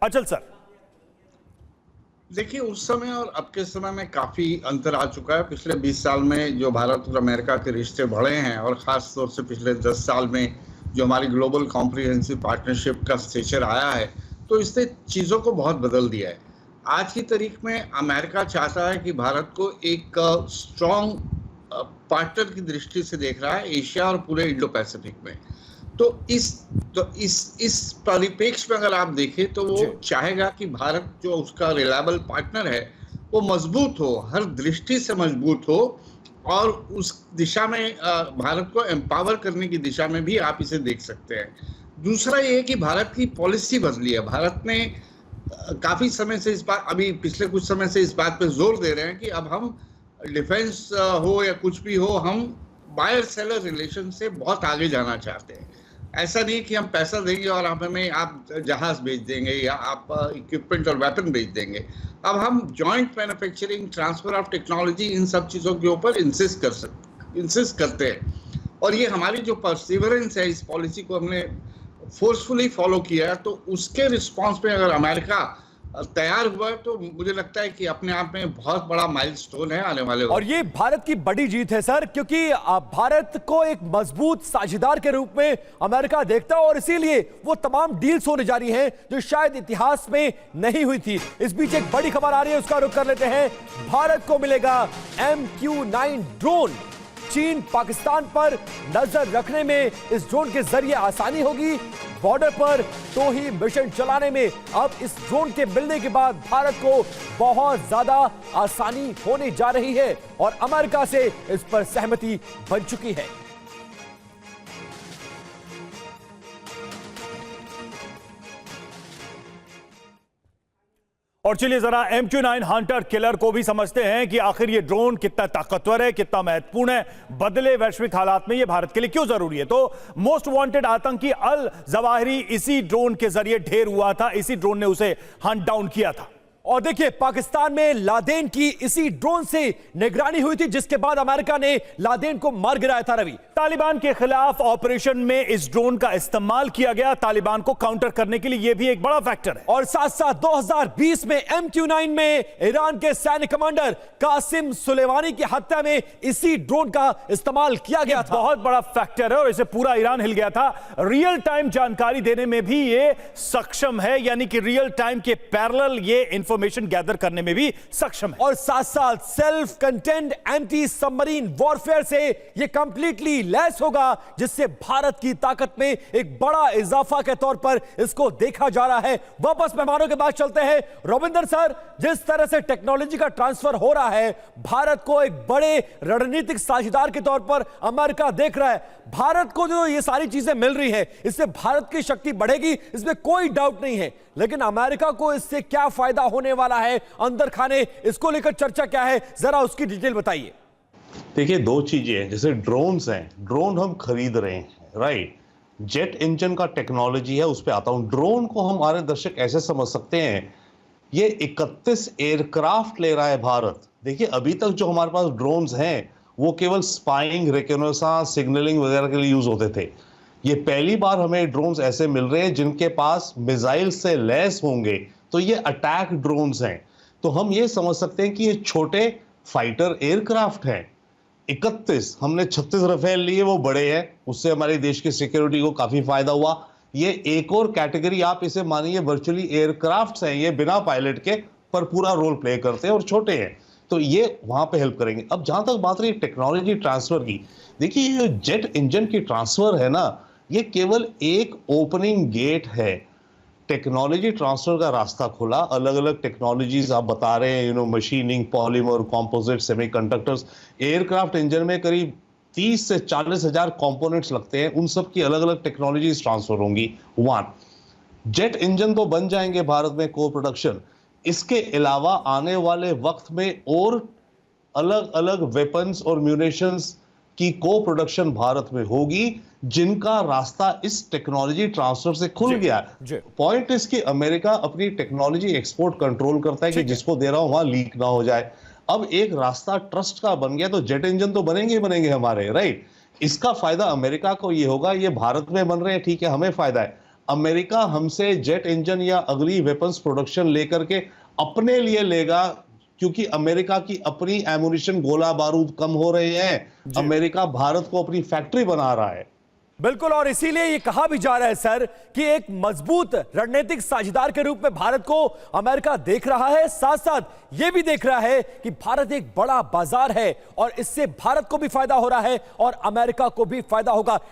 अचल सर। देखिए, उस समय और अब के समय में काफी अंतर आ चुका है। पिछले 20 साल में जो भारत और अमेरिका के रिश्ते बढ़े हैं, और खास तौर से पिछले 10 साल में जो हमारी ग्लोबल कॉम्प्रिहेंसिव पार्टनरशिप का स्टेचर आया है, तो इसने चीजों को बहुत बदल दिया है। आज की तारीख में अमेरिका चाहता है कि भारत को एक स्ट्रॉन्ग पार्टनर की दृष्टि से देख रहा है एशिया और पूरे इंडो पैसिफिक में। तो इस परिप्रेक्ष्य में अगर आप देखें तो वो चाहेगा कि भारत जो उसका रिलायबल पार्टनर है वो मजबूत हो, हर दृष्टि से मजबूत हो, और उस दिशा में भारत को एम्पावर करने की दिशा में भी आप इसे देख सकते हैं। दूसरा ये है कि भारत की पॉलिसी बदली है। भारत ने काफी समय से अभी पिछले कुछ समय से इस बात पे जोर दे रहे हैं कि अब हम डिफेंस हो या कुछ भी हो, हम बायर सेलर रिलेशन से बहुत आगे जाना चाहते हैं। ऐसा नहीं कि हम पैसा देंगे और हमें आप जहाज भेज देंगे या आप इक्विपमेंट और वेपन भेज देंगे। अब हम joint manufacturing, transfer of technology, इन सब चीज़ों के ऊपर इंसिस्ट करते हैं। और ये हमारी जो परसिवरेंस है, इस पॉलिसी को हमने फोर्सफुली फॉलो किया है, तो उसके रिस्पॉन्स में अगर अमेरिका तैयार हुआ तो मुझे लगता है कि अपने आप में बहुत बड़ा माइलस्टोन है आने वाले। और ये भारत की बड़ी जीत है सर, क्योंकि भारत को एक मजबूत साझेदार के रूप में अमेरिका देखता है, और इसीलिए वो तमाम डील्स होने जा रही हैं जो शायद इतिहास में नहीं हुई थी। इस बीच एक बड़ी खबर आ रही है, उसका रुख कर लेते हैं। भारत को मिलेगा MQ-9 ड्रोन। चीन पाकिस्तान पर नजर रखने में इस ड्रोन के जरिए आसानी होगी। बॉर्डर पर तो ही मिशन चलाने में अब इस ड्रोन के मिलने के बाद भारत को बहुत ज्यादा आसानी होने जा रही है, और अमेरिका से इस पर सहमति बन चुकी है। और चलिए जरा MQ-9 हंटर किलर को भी समझते हैं कि आखिर ये ड्रोन कितना ताकतवर है, कितना महत्वपूर्ण है, बदले वैश्विक हालात में ये भारत के लिए क्यों जरूरी है। तो मोस्ट वांटेड आतंकी अल जवाहिरी इसी ड्रोन के जरिए ढेर हुआ था, इसी ड्रोन ने उसे हंट डाउन किया था। और देखिए, पाकिस्तान में लादेन की इसी ड्रोन से निगरानी हुई थी, जिसके बाद अमेरिका ने लादेन को मार गिराया था। रवि, तालिबान के खिलाफ ऑपरेशन में इस ड्रोन का इस्तेमाल किया गया, तालिबान को काउंटर करने के लिए यह भी एक बड़ा फैक्टर है। और साथ साथ 2020 में MQ-9 में ईरान के सैन्य कमांडर कासिम सुलेमानी की हत्या में इसी ड्रोन का इस्तेमाल किया गया था। बहुत बड़ा फैक्टर है और इसे पूरा ईरान हिल गया था। रियल टाइम जानकारी देने में भी ये सक्षम है, यानी कि रियल टाइम के पैरेलल ये इंफॉर्मेशन गैदर करने में भी सक्षम है। और साथ साथ self contained anti submarine warfare से ये कंप्लीटली लैस होगा, जिससे भारत की ताकत में एक बड़ा इजाफा के तौर पर इसको देखा जा रहा है। वापस मेहमानों के पास चलते हैं। रविंदर सर, जिस तरह से टेक्नोलॉजी का ट्रांसफर हो रहा है, भारत को एक बड़े रणनीतिक साझेदार के तौर पर अमेरिका देख रहा है। भारत को जो ये सारी चीजें मिल रही है, इससे भारत की शक्ति बढ़ेगी, इसमें कोई डाउट नहीं है। लेकिन अमेरिका को इससे क्या फायदा होने वाला है, अंदर खाने इसको लेकर चर्चा क्या है, जरा उसकी डिटेल बताइए। देखिए, दो चीजें हैं। जैसे ड्रोन्स हैं, ड्रोन हम खरीद रहे हैं, राइट। जेट इंजन का टेक्नोलॉजी है, उस पर आता हूं। ड्रोन को हमारे दर्शक ऐसे समझ सकते हैं, ये 31 एयरक्राफ्ट ले रहा है भारत। देखिए, अभी तक जो हमारे पास ड्रोन्स हैं वो केवल स्पाइंग, रिकॉनेसांस, सिग्नलिंग वगैरह के लिए यूज होते थे। ये पहली बार हमें ड्रोन्स ऐसे मिल रहे हैं जिनके पास मिसाइल से लैस होंगे, तो ये अटैक ड्रोन्स हैं। तो हम ये समझ सकते हैं कि ये छोटे फाइटर एयरक्राफ्ट हैं। 31, हमने 36 रफेल लिए, वो बड़े हैं, उससे हमारे देश की सिक्योरिटी को काफी फायदा हुआ। ये एक और कैटेगरी, आप इसे मानिए वर्चुअली एयरक्राफ्ट्स हैं, ये बिना पायलट के पर पूरा रोल प्ले करते हैं और छोटे हैं, तो ये वहां पे हेल्प करेंगे। अब जहां तक बात रही टेक्नोलॉजी ट्रांसफर की, देखिए ये जेट इंजन की ट्रांसफर है ना, ये केवल एक ओपनिंग गेट है। टेक्नोलॉजी ट्रांसफर का रास्ता खुला, अलग अलग टेक्नोलॉजीज आप बता रहे हैं, machining, polymer, composite, semiconductors. Aircraft engine में करीब 30 से 40 हजार कंपोनेंट्स लगते हैं, उन सब की अलग अलग टेक्नोलॉजीज ट्रांसफर होंगी। जेट इंजन तो बन जाएंगे भारत में को प्रोडक्शन, इसके अलावा आने वाले वक्त में और अलग अलग वेपन्स और म्यूनिशंस की को प्रोडक्शन भारत में होगी, जिनका रास्ता इस टेक्नोलॉजी ट्रांसफर से खुल गया। पॉइंट इस कि अमेरिका अपनी टेक्नोलॉजी एक्सपोर्ट कंट्रोल करता है कि जिसको दे रहा हूं वहां लीक ना हो जाए। अब एक रास्ता ट्रस्ट का बन गया, तो जेट इंजन तो बनेंगे ही बनेंगे हमारे, राइट। इसका फायदा अमेरिका को ये होगा, ये भारत में बन रहे हैं, ठीक है, हमें फायदा है। अमेरिका हमसे जेट इंजन या अगली वेपन्स प्रोडक्शन लेकर के अपने लिए लेगा, क्योंकि अमेरिका की अपनी एमुनिशन गोला बारूद कम हो रहे हैं। अमेरिका भारत को अपनी फैक्ट्री बना रहा है। बिल्कुल, और इसीलिए ये कहा भी जा रहा है सर कि एक मजबूत रणनीतिक साझेदार के रूप में भारत को अमेरिका देख रहा है, साथ साथ ये भी देख रहा है कि भारत एक बड़ा बाजार है और इससे भारत को भी फायदा हो रहा है और अमेरिका को भी फायदा होगा।